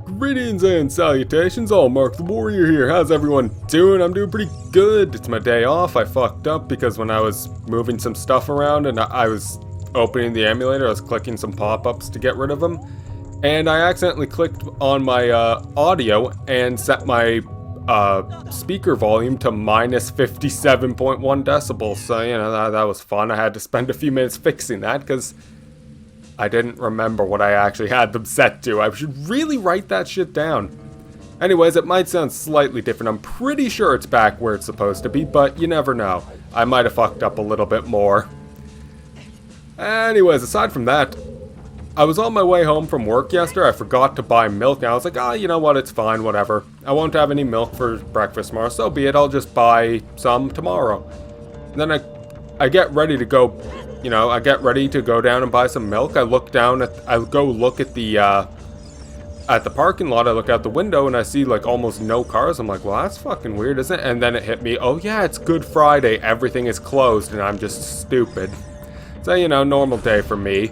Greetings and salutations, all Mark the Warrior here. How's everyone doing? I'm doing pretty good. It's my day off. I fucked up because when I was moving some stuff around and I was opening the emulator, I was clicking some pop-ups to get rid of them. And I accidentally clicked on my audio and set my speaker volume to minus 57.1 decibels. So, you know, that was fun. I had to spend a few minutes fixing that because I didn't remember what I actually had them set to. I should really write that shit down. Anyways, it might sound slightly different. I'm pretty sure it's back where it's supposed to be, but you never know. I might have fucked up a little bit more. Anyways, aside from that, I was on my way home from work yesterday. I forgot to buy milk, and I was like, oh, you know what, it's fine, whatever. I won't have any milk for breakfast tomorrow, so be it. I'll just buy some tomorrow. And then I get ready to go. You know, I get ready to go down and buy some milk. I go look at the parking lot. I look out the window and I see like almost no cars. I'm like, well, that's fucking weird, isn't it? And then it hit me, oh yeah, it's Good Friday. Everything is closed and I'm just stupid. So, you know, normal day for me.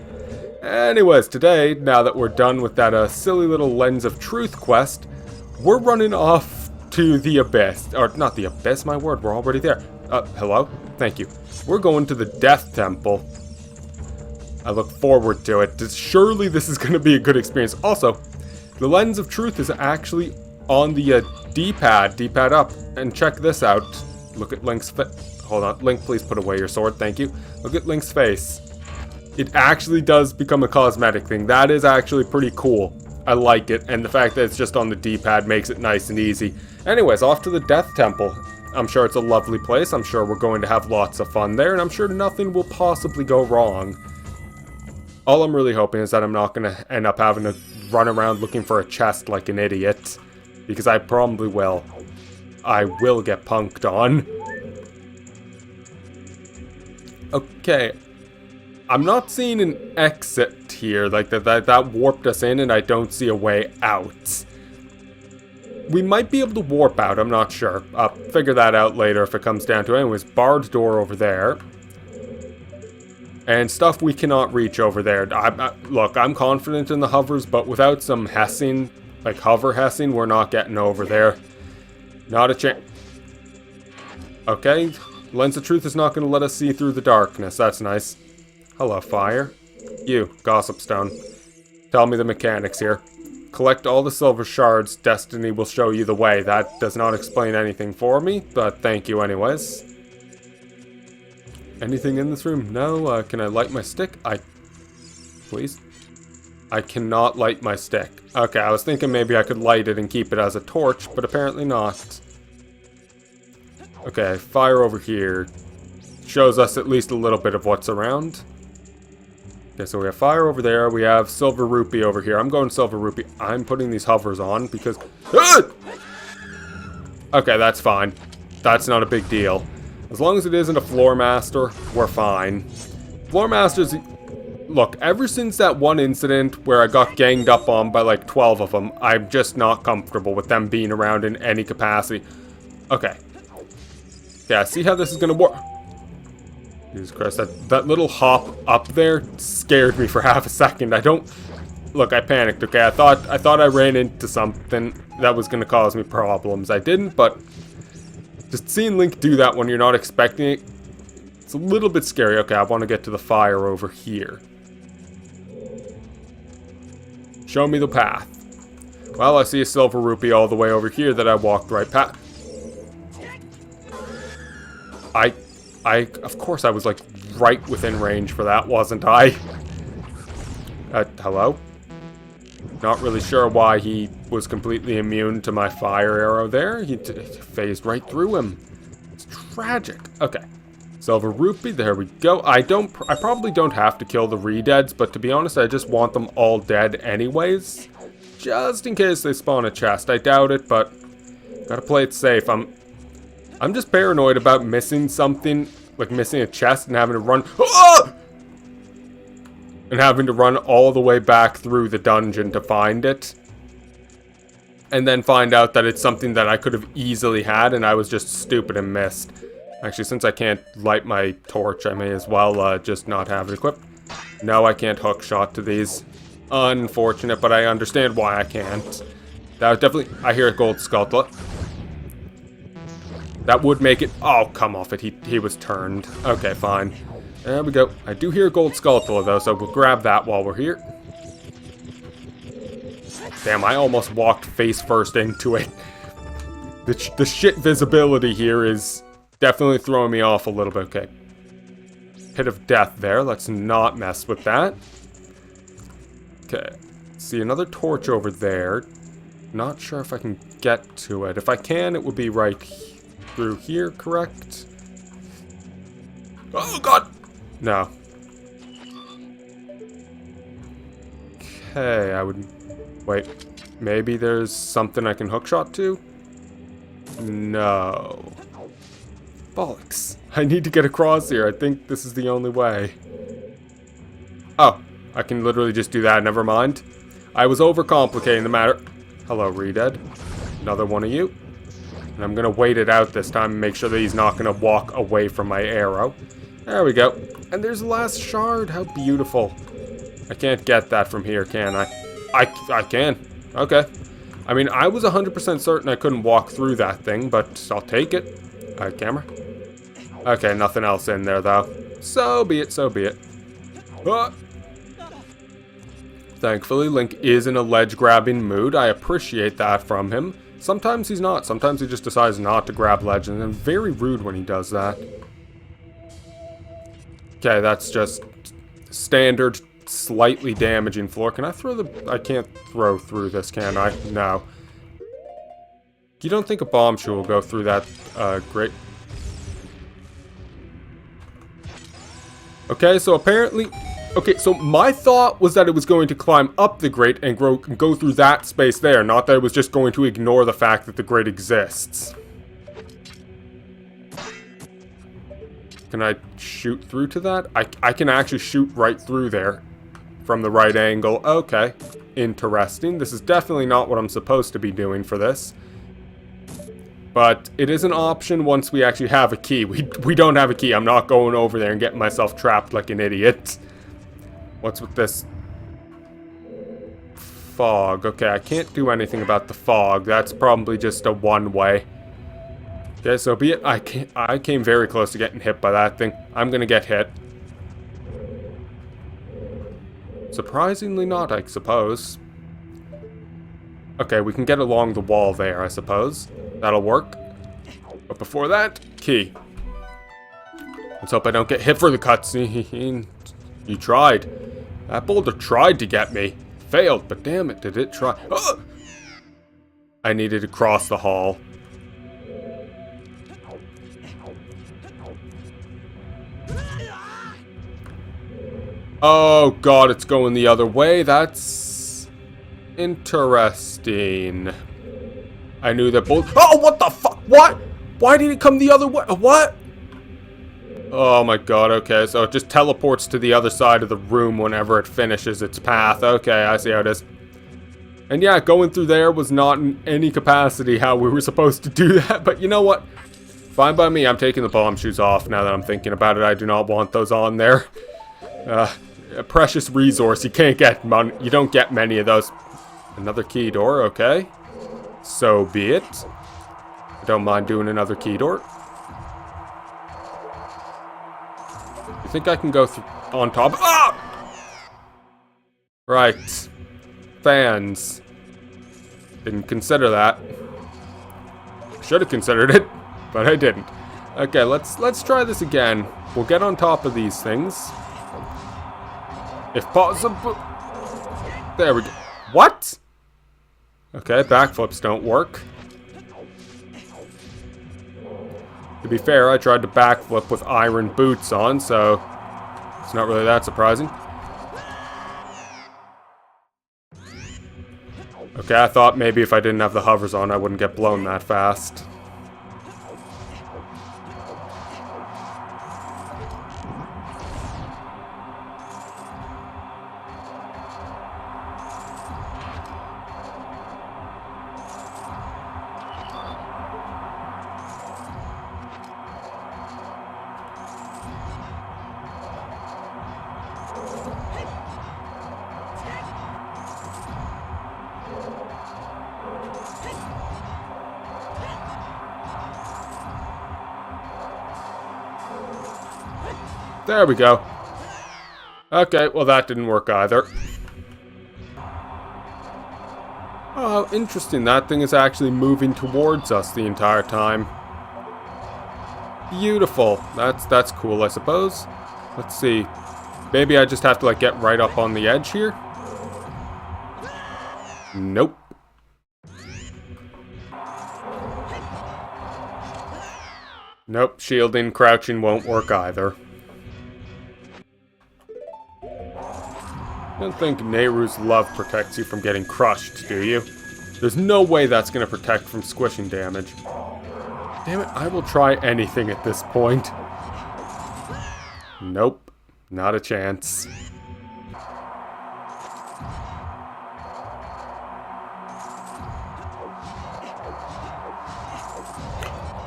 Anyways, today, now that we're done with that silly little Lens of Truth quest, we're running off to the Abyss. Or, not the Abyss, my word, we're already there. Hello? Thank you. We're going to the Death Temple. I look forward to it. Surely this is going to be a good experience. Also, the Lens of Truth is actually on the D-pad up. And check this out. Look at Link's face. Hold on. Link, please put away your sword. Thank you. Look at Link's face. It actually does become a cosmetic thing. That is actually pretty cool. I like it. And the fact that it's just on the D-pad makes it nice and easy. Anyways, off to the Death Temple. I'm sure it's a lovely place. I'm sure we're going to have lots of fun there, and I'm sure nothing will possibly go wrong. All I'm really hoping is that I'm not going to end up having to run around looking for a chest like an idiot, because I probably will. I will get punked on. Okay. I'm not seeing an exit here, like that warped us in, and I don't see a way out. We might be able to warp out, I'm not sure. I'll figure that out later if it comes down to it. Anyways, barred door over there. And stuff we cannot reach over there. Look, I'm confident in the hovers, but without some hessing, like hover hessing, we're not getting over there. Not a chance. Okay, Lens of Truth is not going to let us see through the darkness. That's nice. Hello, fire. You, Gossip Stone. Tell me the mechanics here. Collect all the silver shards. Destiny will show you the way. That does not explain anything for me, but thank you anyways. Anything in this room? No. Can I light my stick? Please? I cannot light my stick. Okay, I was thinking maybe I could light it and keep it as a torch, but apparently not. Okay, fire over here. Shows us at least a little bit of what's around. Okay, so we have fire over there. We have silver rupee over here. I'm going silver rupee. I'm putting these hovers on because... Okay, that's fine. That's not a big deal. As long as it isn't a floor master, we're fine. Floor masters... Look, ever since that one incident where I got ganged up on by like 12 of them, I'm just not comfortable with them being around in any capacity. Okay. Yeah, see how this is going to work? Jesus Christ, that little hop up there scared me for half a second. Look, I panicked, okay? I thought I ran into something that was going to cause me problems. I didn't, but just seeing Link do that when you're not expecting it, it's a little bit scary. Okay, I want to get to the fire over here. Show me the path. Well, I see a silver rupee all the way over here that I walked right past. Of course I was like right within range for that, wasn't I? Hello? Not really sure why he was completely immune to my fire arrow there. He phased right through him. It's tragic. Okay. Silver rupee, there we go. I probably don't have to kill the re-deads, but to be honest, I just want them all dead anyways. Just in case they spawn a chest. I doubt it, but gotta play it safe. I'm just paranoid about missing something, like missing a chest and having to run... Ah! And having to run all the way back through the dungeon to find it. And then find out that it's something that I could have easily had and I was just stupid and missed. Actually, since I can't light my torch, I may as well just not have it equipped. No, I can't hook shot to these. Unfortunate, but I understand why I can't. That was definitely... I hear a gold skulltula. That would make it... Oh, come off it. He was turned. Okay, fine. There we go. I do hear a gold skulltula, though, so we'll grab that while we're here. Damn, I almost walked face first into it. The shit visibility here is definitely throwing me off a little bit. Okay. Pit of death there. Let's not mess with that. Okay. See, another torch over there. Not sure if I can get to it. If I can, it would be right through here, correct? Oh, God! No. Okay, I would... Wait. Maybe there's something I can hookshot to? No. Bollocks. I need to get across here. I think this is the only way. Oh. I can literally just do that. Never mind. I was overcomplicating the matter. Hello, Redead. Another one of you. And I'm going to wait it out this time and make sure that he's not going to walk away from my arrow. There we go. And there's the last shard. How beautiful. I can't get that from here, can I? I can. Okay. I mean, I was 100% certain I couldn't walk through that thing, but I'll take it. Alright, camera. Okay, nothing else in there, though. So be it, so be it. Ah. Thankfully, Link is in a ledge-grabbing mood. I appreciate that from him. Sometimes he's not. Sometimes he just decides not to grab legends, and very rude when he does that. Okay, that's just standard, slightly damaging floor. Can I throw the... I can't throw through this, can I? No. You don't think a bomb shoe will go through that, grate? Okay, so apparently... Okay, so my thought was that it was going to climb up the grate and go through that space there, not that it was just going to ignore the fact that the grate exists. Can I shoot through to that? I can actually shoot right through there from the right angle. Okay, interesting. This is definitely not what I'm supposed to be doing for this. But it is an option once we actually have a key. We don't have a key. I'm not going over there and getting myself trapped like an idiot. What's with this? Fog. Okay, I can't do anything about the fog. That's probably just a one-way. Okay, so be it. I came very close to getting hit by that thing. I'm gonna get hit. Surprisingly not, I suppose. Okay, we can get along the wall there, I suppose. That'll work. But before that, key. Let's hope I don't get hit for the cutscene. You tried. That boulder tried to get me. Failed, but damn it, did it try. Oh! I needed to cross the hall. Oh god, it's going the other way. That's interesting. I knew that both. Oh, what the fuck? What? Why did it come the other way? What? Oh my god, okay, so it just teleports to the other side of the room whenever it finishes its path. Okay, I see how it is. And yeah, going through there was not in any capacity how we were supposed to do that, but you know what? Fine by me, I'm taking the bomb shoes off now that I'm thinking about it. I do not want those on there. A precious resource, you can't get you don't get many of those. Another key door, okay. So be it. I don't mind doing another key door. You think I can go on top? Ah! Right. Fans. Didn't consider that. Should have considered it, but I didn't. Okay, let's try this again. We'll get on top of these things. If possible. There we go. What? Okay, backflips don't work. To be fair, I tried to backflip with iron boots on, so it's not really that surprising. Okay, I thought maybe if I didn't have the hovers on, I wouldn't get blown that fast. There we go. Okay, well that didn't work either. Oh, how interesting. That thing is actually moving towards us the entire time. Beautiful. That's cool, I suppose. Let's see. Maybe I just have to, like, get right up on the edge here? Nope. Nope, shielding, crouching won't work either. I don't think Nehru's love protects you from getting crushed, do you? There's no way that's going to protect from squishing damage. Damn it, I will try anything at this point. Nope, not a chance.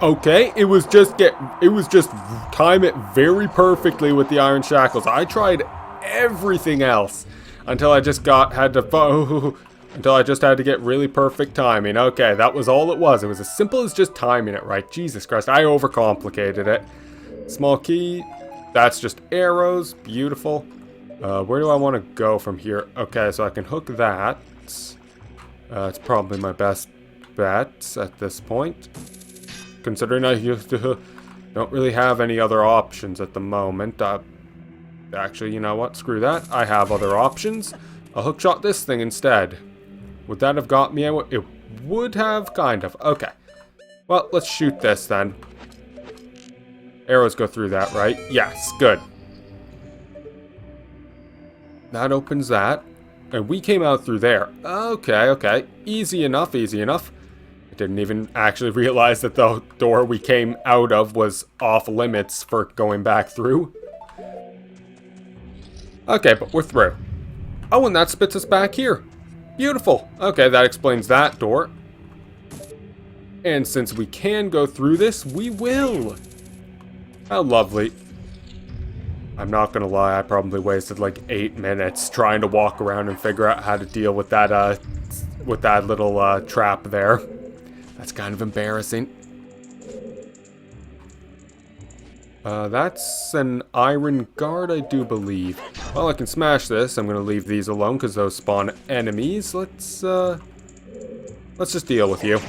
Okay, it was just time it very perfectly with the iron shackles. I tried everything else until I just had to get really perfect timing. Okay, that was all it was. It was as simple as just timing it right. Jesus Christ, I overcomplicated it. Small key. That's just arrows. Beautiful. Where do I want to go from here? Okay, so I can hook that. It's probably my best bet at this point. Considering I don't really have any other options at the moment. Actually, you know what? Screw that. I have other options. I'll hookshot this thing instead. Would that have got me? It would have, kind of. Okay. Well, let's shoot this then. Arrows go through that, right? Yes, good. That opens that. And we came out through there. Okay, okay. Easy enough, easy enough. I didn't even actually realize that the door we came out of was off limits for going back through. Okay, but we're through. Oh, and that spits us back here. Beautiful. Okay, that explains that door. And since we can go through this, we will. How lovely. I'm not gonna lie, I probably wasted like 8 minutes trying to walk around and figure out how to deal with that little trap there. That's kind of embarrassing. That's an iron guard, I do believe. Well, I can smash this. I'm gonna leave these alone because those spawn enemies. Let's just deal with you.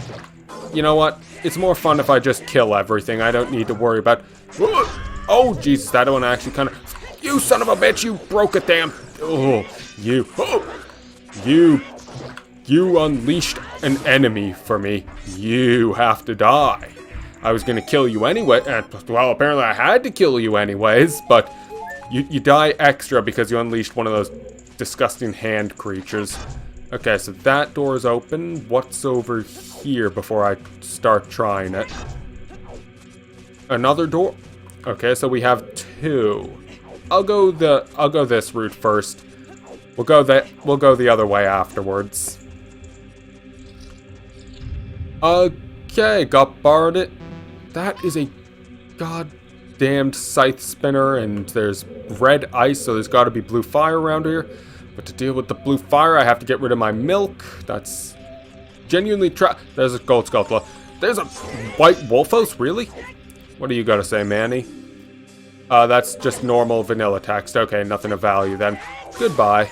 You know what? It's more fun if I just kill everything. I don't need to worry about... Oh, Jesus, that one actually kind of... You son of a bitch, you broke it, damn... Oh, you... Oh, you unleashed an enemy for me. You have to die. I was gonna kill you anyway, and, well, apparently I had to kill you anyways, but you die extra because you unleashed one of those disgusting hand creatures. Okay, so that door is open. What's over here before I start trying it? Another door? Okay, so we have 2. I'll go this route first. We'll go the other way afterwards. Okay, got borrowed it. That is a goddamned scythe spinner, and there's red ice, so there's got to be blue fire around here. But to deal with the blue fire, I have to get rid of my milk. That's genuinely There's a gold sculptor. There's a white wolfos, really? What do you got to say, Manny? That's just normal vanilla text. Okay, nothing of value then. Goodbye.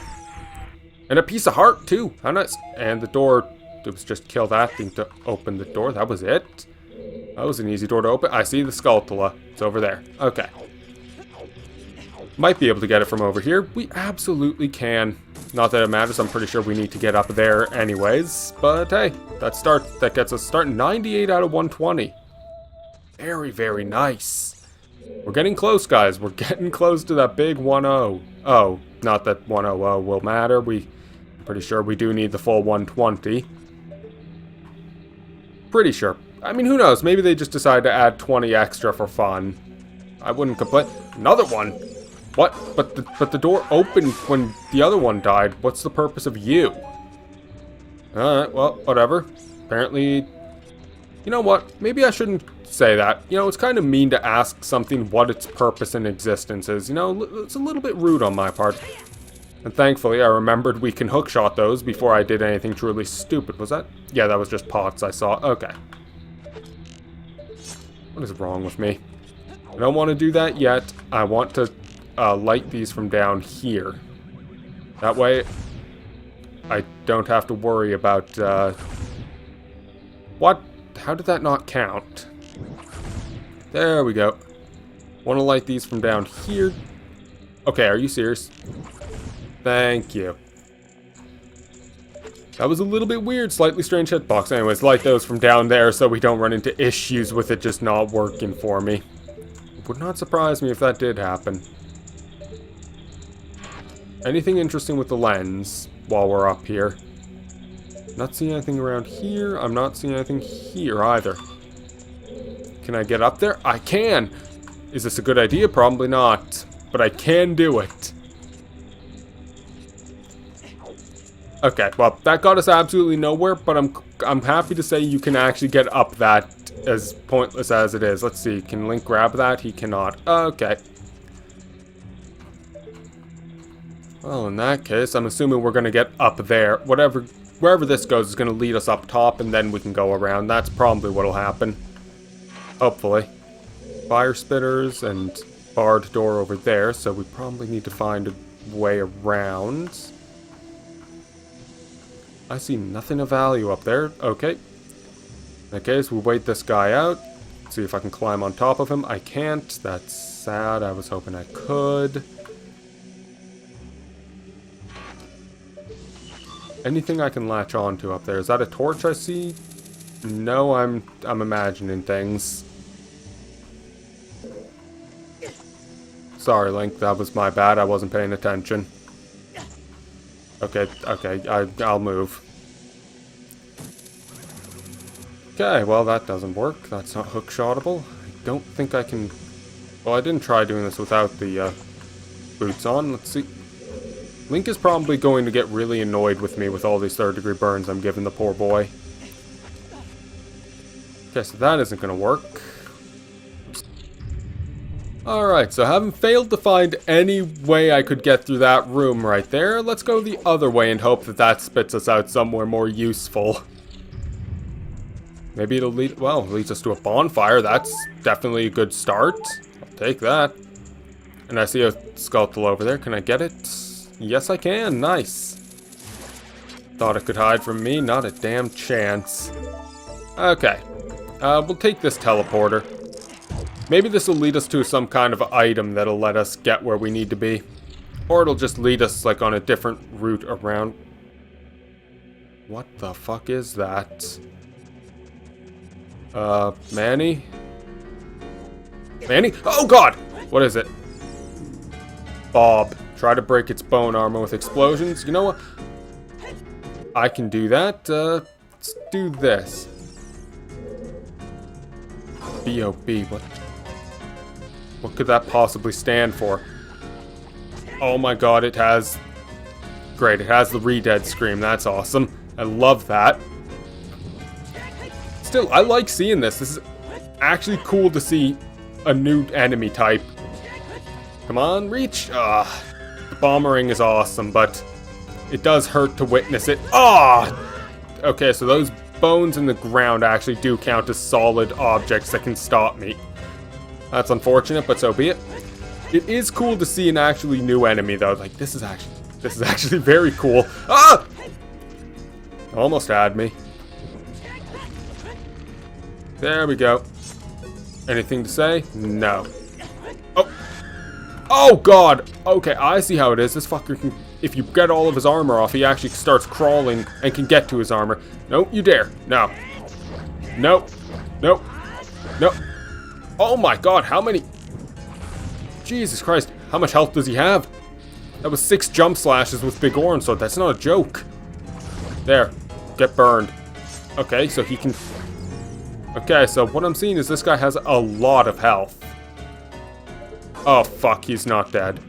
And a piece of heart, too. How nice. And the door, it was just kill that thing to open the door. That was it. That was an easy door to open. I see the Skulltula. It's over there. Okay. Might be able to get it from over here. We absolutely can. Not that it matters. I'm pretty sure we need to get up there anyways. But hey, that gets us starting 98 out of 120. Very, very nice. We're getting close, guys. We're getting close to that big 1-0. Oh, not that 1-0 will matter. I'm pretty sure we do need the full 120. Pretty sure. I mean, who knows? Maybe they just decided to add 20 extra for fun. I wouldn't complain. Another one? What? But the door opened when the other one died. What's the purpose of you? Alright, well, whatever. Apparently... You know what? Maybe I shouldn't say that. You know, it's kind of mean to ask something what its purpose in existence is. You know, it's a little bit rude on my part. And thankfully, I remembered we can hookshot those before I did anything truly stupid. Was that? Yeah, that was just pots I saw. Okay. What is wrong with me? I don't want to do that yet. I want to light these from down here. That way, I don't have to worry about, what? How did that not count? There we go. Want to light these from down here. Okay, are you serious? Thank you. That was a little bit weird, slightly strange hitbox. Anyways, light those from down there so we don't run into issues with it just not working for me. It would not surprise me if that did happen. Anything interesting with the lens while we're up here? Not seeing anything around here. I'm not seeing anything here either. Can I get up there? I can! Is this a good idea? Probably not. But I can do it. Okay, well, that got us absolutely nowhere, but I'm happy to say you can actually get up that, as pointless as it is. Let's see, can Link grab that? He cannot. Okay. Well, in that case, I'm assuming we're going to get up there. Wherever this goes is going to lead us up top, and then we can go around. That's probably what'll happen. Hopefully. Fire spitters and barred door over there, so we probably need to find a way around. I see nothing of value up there. Okay. In that case, we'll wait this guy out. See if I can climb on top of him. I can't. That's sad. I was hoping I could. Anything I can latch onto up there? Is that a torch I see? No, I'm imagining things. Sorry, Link. That was my bad. I wasn't paying attention. Okay, I'll move. Okay, well, that doesn't work. That's not hook-shotable. I don't think I can... Well, I didn't try doing this without the boots on. Let's see. Link is probably going to get really annoyed with me with all these third-degree burns I'm giving the poor boy. Okay, so that isn't going to work. Alright, so having failed to find any way I could get through that room right there, let's go the other way and hope that that spits us out somewhere more useful. Maybe it'll lead, well, leads us to a bonfire. That's definitely a good start. I'll take that. And I see a skull over there. Can I get it? Yes, I can. Nice. Thought it could hide from me. Not a damn chance. Okay. We'll take this teleporter. Maybe this will lead us to some kind of item that'll let us get where we need to be. Or it'll just lead us, like, on a different route around. What the fuck is that? Manny? Manny? Oh, God! What is it? Bob. Try to break its bone armor with explosions. You know what? I can do that. Let's do this. B.O.B. What could that possibly stand for? Oh my god, it has... Great, it has the re-dead scream. That's awesome. I love that. Still, I like seeing this. This is actually cool to see a new enemy type. Come on, reach. The bombering is awesome, but it does hurt to witness it. Okay, so those bones in the ground actually do count as solid objects that can stop me. That's unfortunate, but so be it. It is cool to see an actually new enemy, though. Like, this is actually very cool. Ah! Almost had me. There we go. Anything to say? No. Oh! Oh, God! Okay, I see how it is. This fucker can... If you get all of his armor off, he actually starts crawling and can get to his armor. Don't you dare. No. Nope. Nope. Nope. Oh my god, how many... Jesus Christ, how much health does he have? That was 6 jump slashes with Big Orange Sword. That's not a joke. There. Get burned. Okay, so he can... Okay, so what I'm seeing is this guy has a lot of health. Oh, fuck, he's not dead.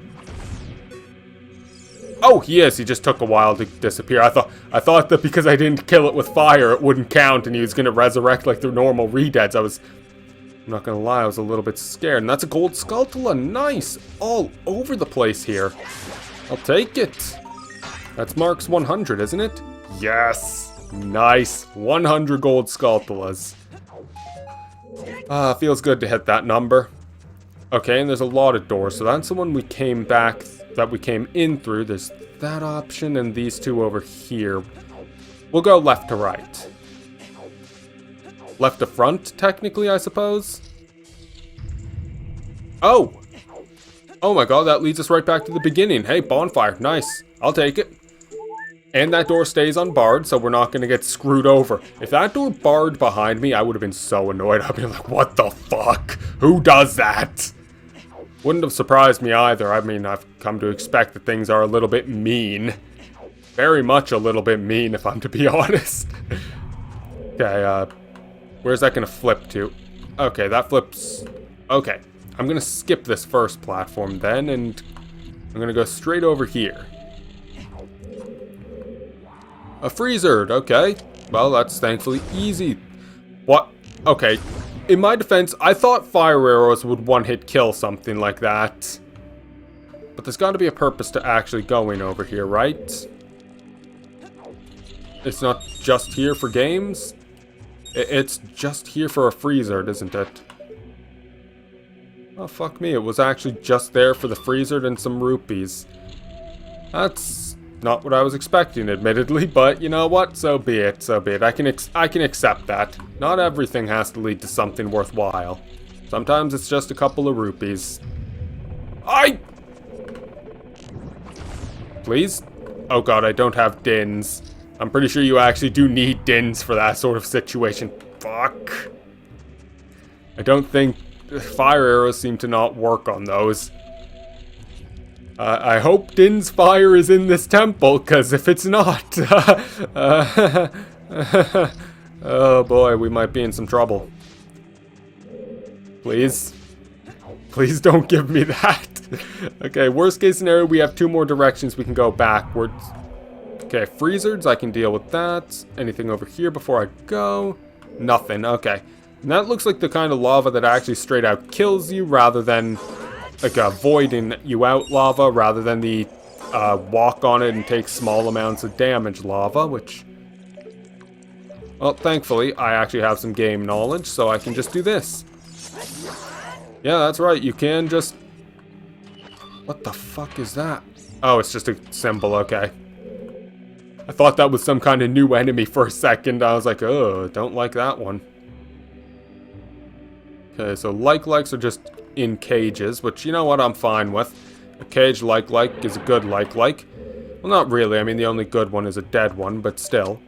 Oh, he is. He just took a while to disappear. I thought that because I didn't kill it with fire, it wouldn't count, and he was going to resurrect like the normal re-deads. I'm not gonna lie, I was a little bit scared. And that's a gold Skulltula. Nice! All over the place here. I'll take it. That's Mark's 100, isn't it? Yes! Nice. 100 gold Skulltulas. Feels good to hit that number. Okay, and there's a lot of doors, so that's the one we came back, that we came in through. There's that option and these two over here. We'll go left to right. Left to front, technically, I suppose? Oh! Oh my god, that leads us right back to the beginning. Hey, bonfire, nice. I'll take it. And that door stays unbarred, so we're not going to get screwed over. If that door barred behind me, I would have been so annoyed. I'd be like, what the fuck? Who does that? Wouldn't have surprised me either. I mean, I've come to expect that things are a little bit mean. Very much a little bit mean, if I'm to be honest. Okay, where's that going to flip to? Okay, that flips... Okay, I'm going to skip this first platform then, and I'm going to go straight over here. A freezer, okay. Well, that's thankfully easy. What? Okay. In my defense, I thought fire arrows would one-hit kill something like that. But there's got to be a purpose to actually going over here, right? It's not just here for games. It's just here for a freezer, isn't it? Oh, fuck me. It was actually just there for the freezer and some rupees. That's... not what I was expecting, admittedly, but you know what? So be it, so be it. I can accept that. Not everything has to lead to something worthwhile. Sometimes it's just a couple of rupees. Please? Oh god, I don't have dins. I'm pretty sure you actually do need dins for that sort of situation. Fuck. I don't think... fire arrows seem to not work on those. I hope Din's fire is in this temple, because if it's not, oh boy, we might be in some trouble. Please? Please don't give me that. Okay, worst case scenario, we have 2 more directions we can go backwards. Okay, freezers, I can deal with that. Anything over here before I go? Nothing, okay. And that looks like the kind of lava that actually straight out kills you, rather than... like a voiding you out lava, rather than the walk on it and take small amounts of damage lava, which... well, thankfully, I actually have some game knowledge, so I can just do this. Yeah, that's right, you can just... what the fuck is that? Oh, it's just a symbol, okay. I thought that was some kind of new enemy for a second. I was like, oh, don't like that one. Okay, so likes are just... in cages, which, you know what, I'm fine with. A cage like is a good like. Well, not really. I mean, the only good one is a dead one, but still.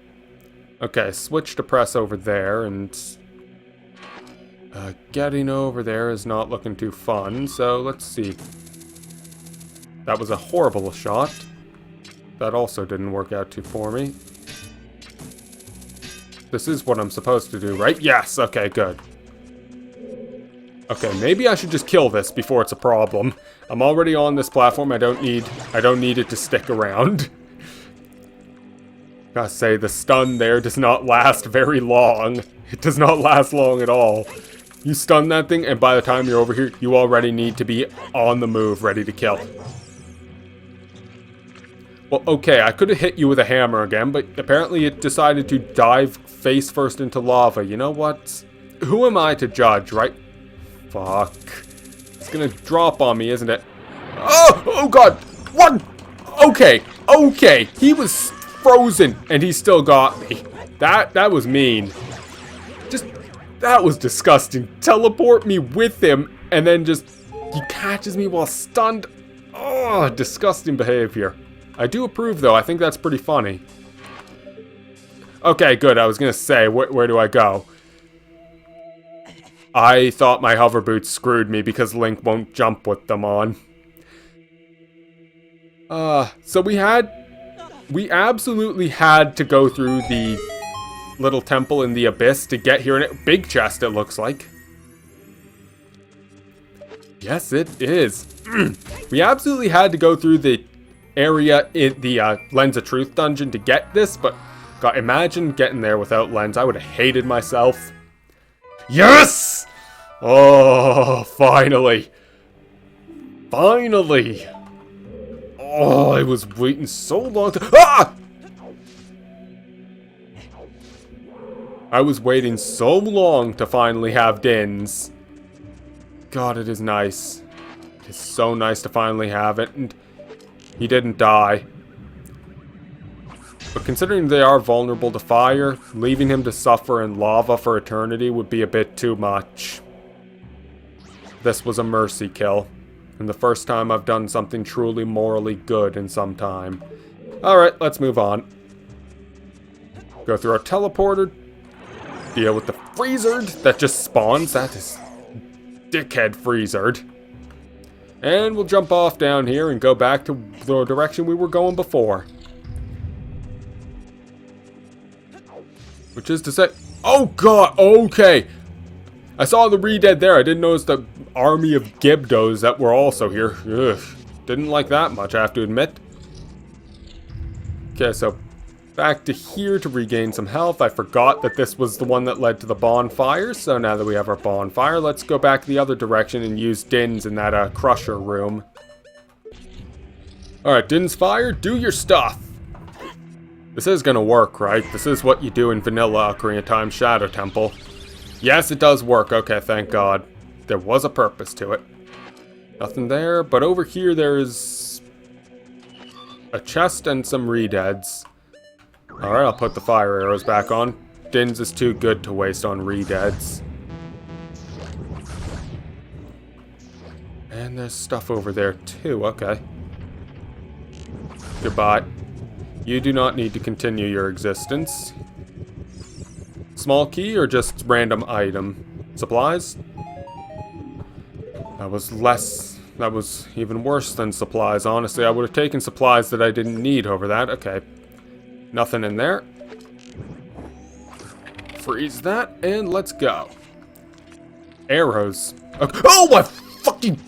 Okay, switch to press over there, and... getting over there is not looking too fun, so let's see. That was a horrible shot. That also didn't work out too for me. This is what I'm supposed to do, right? Yes, okay, good. Okay, maybe I should just kill this before it's a problem. I'm already on this platform. I don't need it to stick around. Gotta say, the stun there does not last very long. It does not last long at all. You stun that thing, and by the time you're over here, you already need to be on the move, ready to kill. Well, okay, I could have hit you with a hammer again, but apparently it decided to dive face first into lava. You know what? Who am I to judge, right? Fuck. It's gonna drop on me, isn't it? Oh! Oh god! What? Okay. Okay. He was frozen, and he still got me. That was mean. Just... that was disgusting. Teleport me with him, and then just... he catches me while stunned. Oh, disgusting behavior. I do approve, though. I think that's pretty funny. Okay, good. I was gonna say, where do I go? I thought my hover boots screwed me because Link won't jump with them on. So we absolutely had to go through the little temple in the abyss to get here. And big chest, it looks like. Yes, it is. We absolutely had to go through the area in the Lens of Truth dungeon to get this, but God, imagine getting there without Lens. I would have hated myself. Yes! Oh, finally. Finally. Oh, I was waiting so long to... ah! I was waiting so long to finally have Dins. God, it is nice. It is so nice to finally have it, and he didn't die. But considering they are vulnerable to fire, leaving him to suffer in lava for eternity would be a bit too much. This was a mercy kill, and the first time I've done something truly morally good in some time. Alright, let's move on. Go through our teleporter. Deal with the freezered that just spawns. That is dickhead freezered. And we'll jump off down here and go back to the direction we were going before. Which is to say... Oh god, okay. I saw the re-dead there. I didn't notice the army of Gibdos that were also here. Ugh. Didn't like that much, I have to admit. Okay, so back to here to regain some health. I forgot that this was the one that led to the bonfire. So now that we have our bonfire, let's go back the other direction and use Din's in that crusher room. Alright, Din's fire, do your stuff. This is gonna work, right? This is what you do in vanilla Ocarina of Time Shadow Temple. Yes, it does work. Okay, thank God. There was a purpose to it. Nothing there, but over here there's a chest and some re-deads. Alright, I'll put the fire arrows back on. Din's is too good to waste on re-deads. And there's stuff over there too, okay. Goodbye. You do not need to continue your existence. Small key or just random item? Supplies? That was even worse than supplies, honestly. I would have taken supplies that I didn't need over that. Okay. Nothing in there. Freeze that, and let's go. Arrows. Okay. Oh my fucking...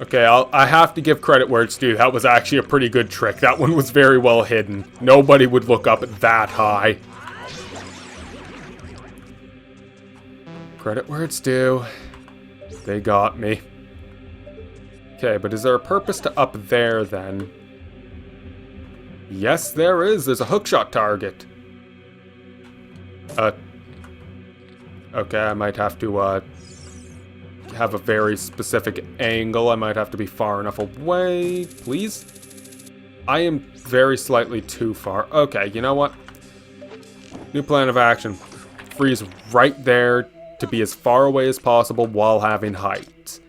Okay, I have to give credit where it's due. That was actually a pretty good trick. That one was very well hidden. Nobody would look up that high. Credit where it's due. They got me. Okay, but is there a purpose to up there then? Yes, there is. There's a hookshot target. Okay, I might have to, have a very specific angle. I might have to be far enough away. Please? I am very slightly too far. Okay, you know what? New plan of action. Freeze right there to be as far away as possible while having height.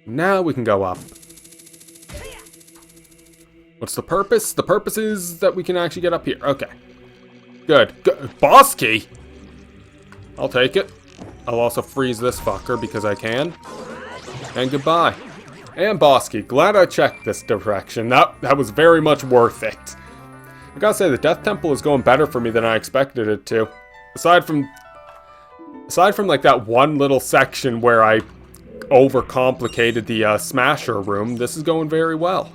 Now we can go up. What's the purpose? The purpose is that we can actually get up here. Okay. Good. Boss key? I'll take it. I'll also freeze this fucker because I can. And goodbye. And boss key. Glad I checked this direction. That was very much worth it. I gotta say, the Death Temple is going better for me than I expected it to. Aside from like that one little section where I overcomplicated the Smasher room, this is going very well.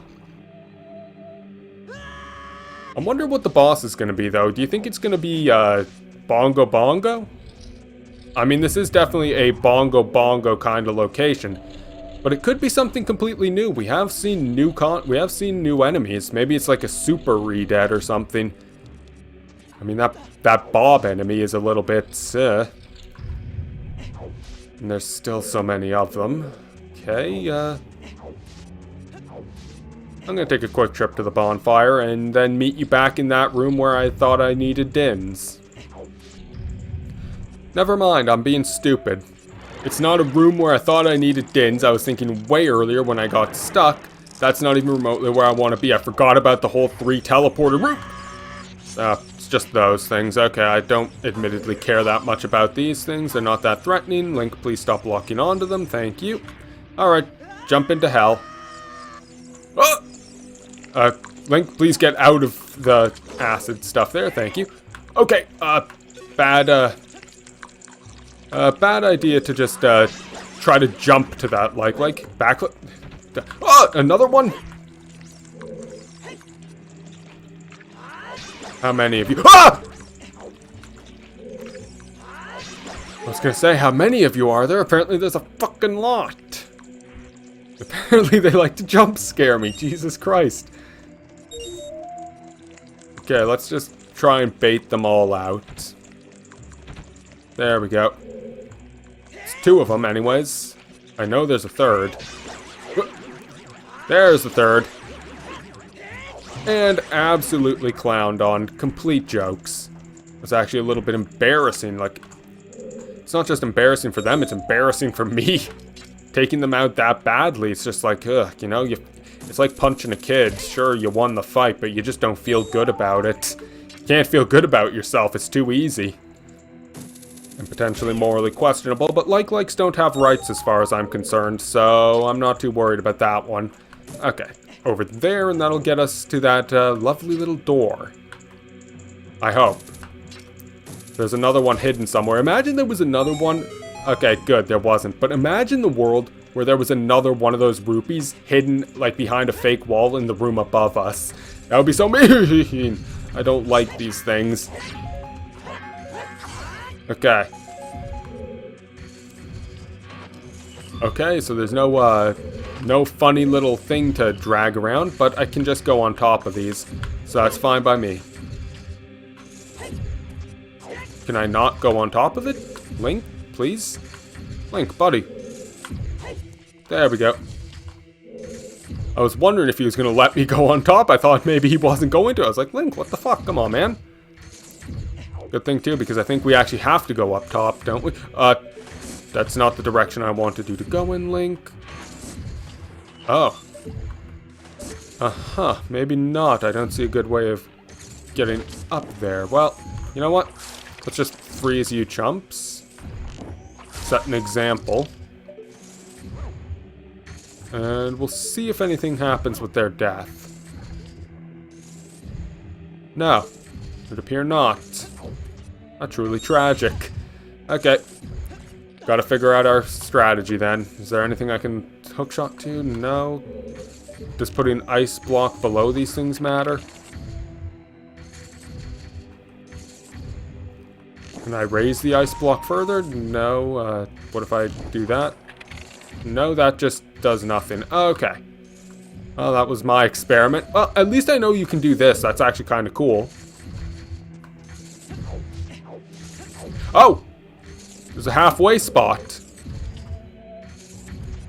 I wonder what the boss is going to be, though. Do you think it's going to be Bongo Bongo? I mean, this is definitely a Bongo Bongo kind of location, but it could be something completely new. We have seen new enemies. Maybe it's like a super re-dead or something. I mean, that Bob enemy is a little bit and there's still so many of them. Okay, I'm gonna take a quick trip to the bonfire and then meet you back in that room where I thought I needed Dins. Never mind, I'm being stupid. It's not a room where I thought I needed Dins. I was thinking way earlier when I got stuck. That's not even remotely where I want to be. I forgot about the whole 3 teleporter route. It's just those things. Okay, I don't admittedly care that much about these things. They're not that threatening. Link, please stop locking onto them. Thank you. Alright, jump into hell. Link, please get out of the acid stuff there. Thank you. Okay, bad idea to just, try to jump to that, like, backflip. Oh, another one? How many of you? Ah! I was gonna say, how many of you are there? Apparently there's a fucking lot. Apparently they like to jump scare me. Jesus Christ. Okay, let's just try and bait them all out. There we go. It's 2 of them anyways. I know there's a 3rd. There's the 3rd. And absolutely clowned on. Complete jokes. It's actually a little bit embarrassing. Like, it's not just embarrassing for them, it's embarrassing for me. Taking them out that badly, it's just like, ugh, you know, it's like punching a kid. Sure, you won the fight, but you just don't feel good about it. You can't feel good about yourself, it's too easy. And potentially morally questionable, but likes don't have rights as far as I'm concerned, so I'm not too worried about that one. Okay, over there, and that'll get us to that lovely little door. I hope. There's another one hidden somewhere. Imagine there was another one. Okay, good, there wasn't. But imagine the world where there was another one of those rupees hidden, like, behind a fake wall in the room above us. That would be so mean. I don't like these things. Okay. Okay, so there's no funny little thing to drag around, but I can just go on top of these. So that's fine by me. Can I not go on top of it? Link, please? Link, buddy. There we go. I was wondering if he was going to let me go on top. I thought maybe he wasn't going to. I was like, Link, what the fuck? Come on, man. Good thing, too, because I think we actually have to go up top, don't we? That's not the direction I wanted you to go in, Link. Oh. Uh-huh. Maybe not. I don't see a good way of getting up there. Well, you know what? Let's just freeze you chumps. Set an example. And we'll see if anything happens with their death. No. It would appear not. Not truly tragic. Okay. Gotta figure out our strategy then. Is there anything I can hookshot to? No. Does putting ice block below these things matter? Can I raise the ice block further? No. What if I do that? No, that just does nothing. Okay. Well, that was my experiment. Well, at least I know you can do this. That's actually kind of cool. Oh! There's a halfway spot.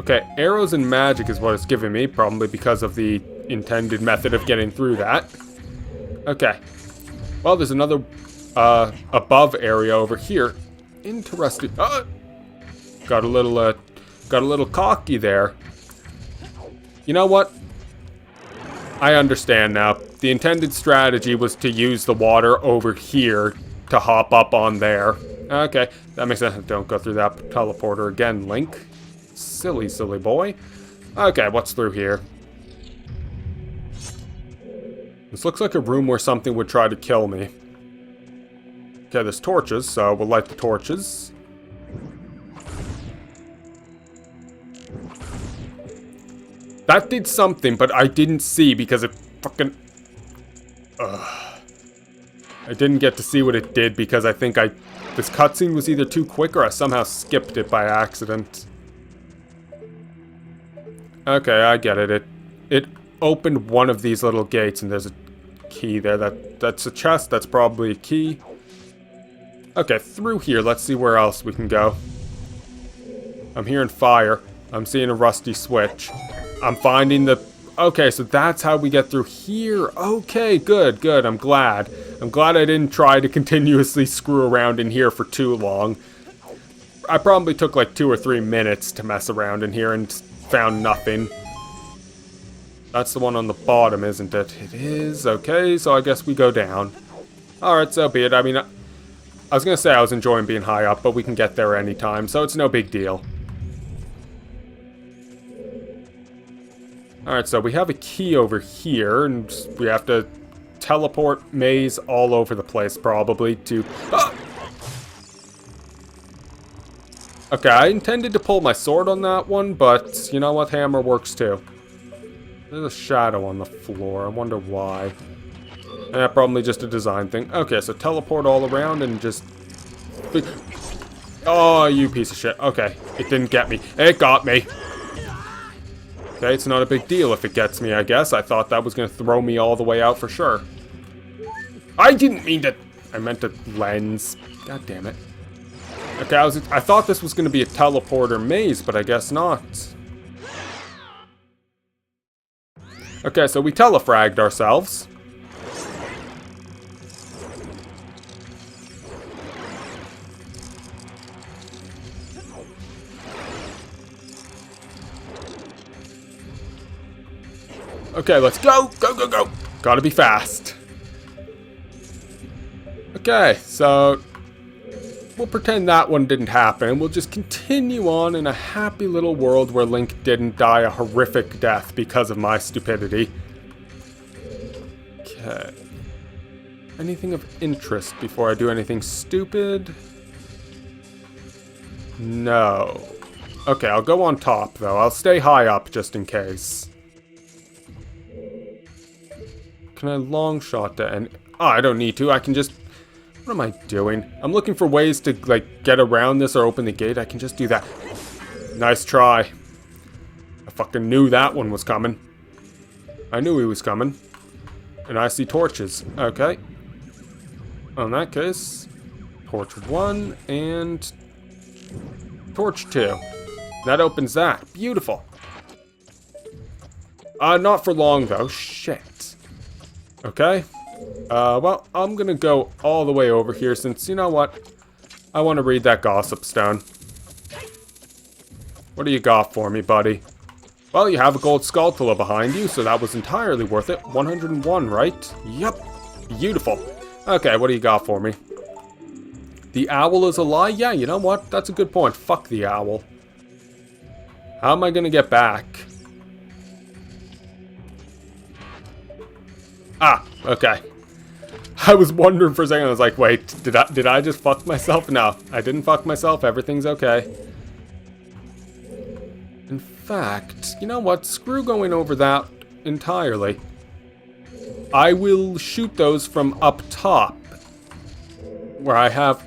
Okay, arrows and magic is what it's giving me, probably because of the intended method of getting through that. Okay. Well, there's another above area over here. Interesting. Got a little cocky there. You know what? I understand now. The intended strategy was to use the water over here to hop up on there. Okay, that makes sense. Don't go through that teleporter again, Link. Silly, silly boy. Okay, what's through here? This looks like a room where something would try to kill me. Okay, there's torches, so we'll light the torches. That did something, but I didn't see because it fucking... I didn't get to see what it did because I think this cutscene was either too quick or I somehow skipped it by accident. Okay, I get it. It opened one of these little gates and there's a key there. That's a chest. That's probably a key. Okay, through here. Let's see where else we can go. I'm hearing fire. I'm seeing a rusty switch. I'm finding the... Okay, so that's how we get through here. Okay, good. I'm glad. I'm glad I didn't try to continuously screw around in here for too long. I probably took like 2 or 3 minutes to mess around in here and found nothing. That's the one on the bottom, isn't it? It is. Okay, so I guess we go down. Alright, so be it. I mean, I was going to say I was enjoying being high up, but we can get there anytime, so it's no big deal. Alright, so we have a key over here, and we have to teleport maze all over the place, probably, to... Ah! Okay, I intended to pull my sword on that one, but you know what? Hammer works too. There's a shadow on the floor. I wonder why. Probably just a design thing. Okay, so teleport all around and just... Oh, you piece of shit. Okay, it didn't get me. It got me. Okay, it's not a big deal if it gets me, I guess. I thought that was going to throw me all the way out for sure. I didn't mean to... I meant to lens. God damn it. Okay, I thought this was going to be a teleporter maze, but I guess not. Okay, so we telefragged ourselves. Okay, let's go! Go, go, go! Gotta be fast. Okay, so we'll pretend that one didn't happen, and we'll just continue on in a happy little world where Link didn't die a horrific death because of my stupidity. Okay. Anything of interest before I do anything stupid? No. Okay, I'll go on top, though. I'll stay high up just in case. Can I long shot to end? Oh, I don't need to. I can just... What am I doing? I'm looking for ways to, like, get around this or open the gate. I can just do that. Nice try. I fucking knew that one was coming. I knew he was coming. And I see torches. Okay. In that case, torch 1 and torch 2. That opens that. Beautiful. Not for long, though. Shit. Okay. Well, I'm gonna go all the way over here since, you know what? I want to read that gossip stone. What do you got for me, buddy? Well, you have a gold Skulltula behind you, so that was entirely worth it. 101, right? Yep. Beautiful. Okay, what do you got for me? The owl is a lie? Yeah, you know what? That's a good point. Fuck the owl. How am I gonna get back? Ah, okay. I was wondering for a second. I was like, wait, did I just fuck myself? No, I didn't fuck myself. Everything's okay. In fact, you know what? Screw going over that entirely. I will shoot those from up top. Where I have...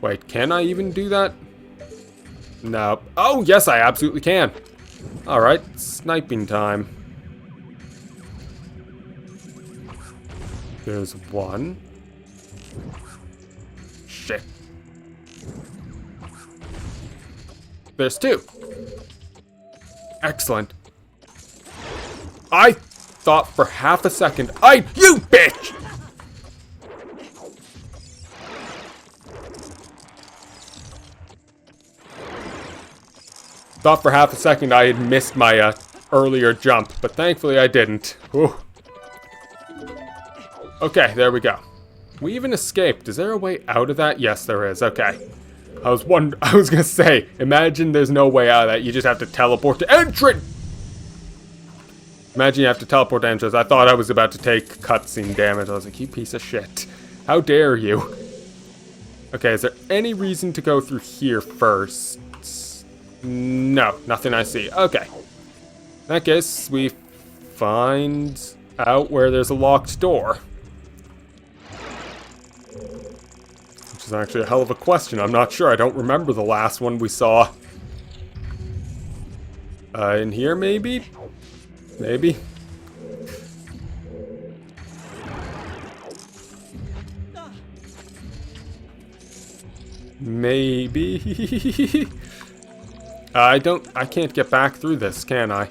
Wait, can I even do that? No. Oh, yes, I absolutely can. Alright, sniping time. There's one. Shit. There's two. Excellent. I thought for half a second, you bitch! Thought for half a second I had missed my earlier jump, but thankfully I didn't. Whew. Okay, there we go. We even escaped. Is there a way out of that? Yes, there is. Okay. I was gonna say, imagine there's no way out of that. You just have to teleport to entrance. Imagine you have to teleport to entrance. I thought I was about to take cutscene damage. I was like, you piece of shit. How dare you? Okay, is there any reason to go through here first? No, nothing I see. Okay. In that case, we find out where there's a locked door. Which is actually a hell of a question. I'm not sure. I don't remember the last one we saw. In here, maybe? Maybe? Maybe? I can't get back through this, can I?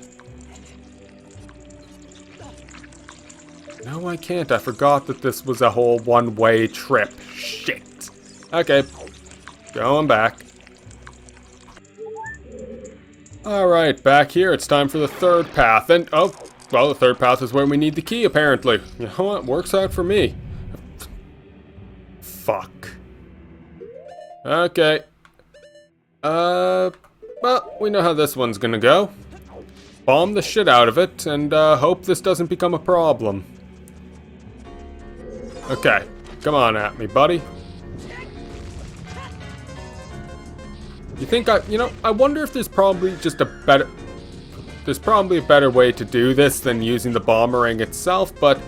No, I can't. I forgot that this was a whole one-way trip. Shit. Okay. Going back. Alright, back here. It's time for the third path. And, oh, well, the third path is where we need the key, apparently. You know what? Works out for me. Fuck. Okay. Well, we know how this one's gonna go. Bomb the shit out of it, and hope this doesn't become a problem. Okay, come on at me, buddy. You think I wonder if there's probably just a better... There's probably a better way to do this than using the bombering itself, but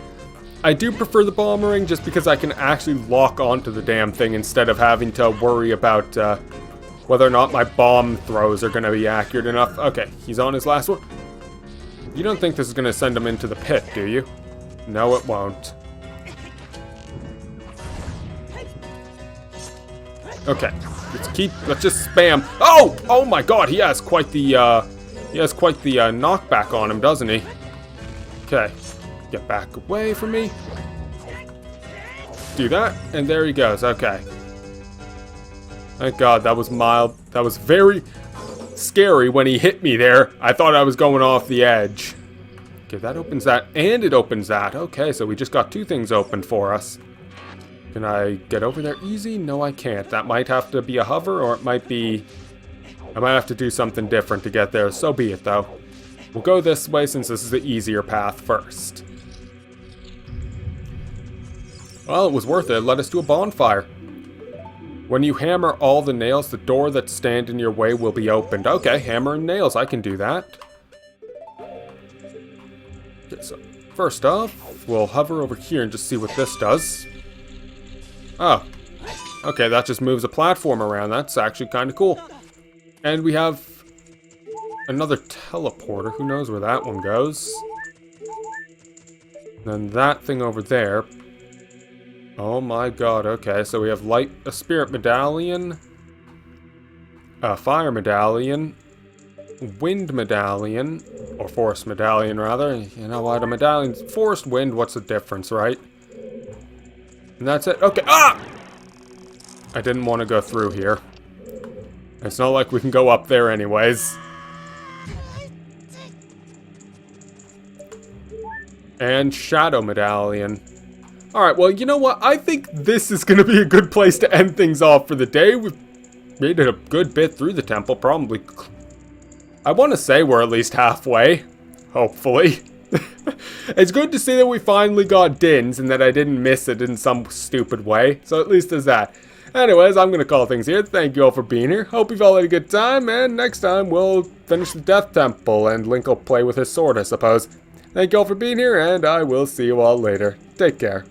I do prefer the bombering just because I can actually lock onto the damn thing instead of having to worry about whether or not my bomb throws are going to be accurate enough. Okay, he's on his last one. You don't think this is going to send him into the pit, do you? No, it won't. Okay, let's just spam. Oh! Oh my god, he has quite the knockback on him, doesn't he? Okay, get back away from me. Do that, and there he goes, okay. Thank god, that was mild. That was very scary when he hit me there. I thought I was going off the edge. Okay, that opens that, and it opens that. Okay, so we just got 2 things open for us. Can I get over there easy? No, I can't. That might have to be a hover, or it might be... I might have to do something different to get there. So be it, though. We'll go this way since this is the easier path first. Well, it was worth it. It led us to a bonfire. When you hammer all the nails, the door that stand in your way will be opened. Okay, hammer and nails. I can do that. Okay, so first off, we'll hover over here and just see what this does. Oh, okay, that just moves a platform around. That's actually kind of cool. And we have another teleporter. Who knows where that one goes? Then that thing over there. Oh my god, okay, so we have a spirit medallion, a fire medallion, wind medallion, or forest medallion rather. You know what, a medallion, forest, wind, what's the difference, right? And that's it. Okay. Ah! I didn't want to go through here. It's not like we can go up there anyways. And shadow medallion. Alright, well, you know what? I think this is going to be a good place to end things off for the day. We've made it a good bit through the temple. Probably. I want to say we're at least halfway. Hopefully. It's good to see that we finally got Dins and that I didn't miss it in some stupid way. So at least there's that. Anyways, I'm going to call things here. Thank you all for being here. Hope you've all had a good time. And next time we'll finish the Death Temple and Link will play with his sword, I suppose. Thank you all for being here, and I will see you all later. Take care.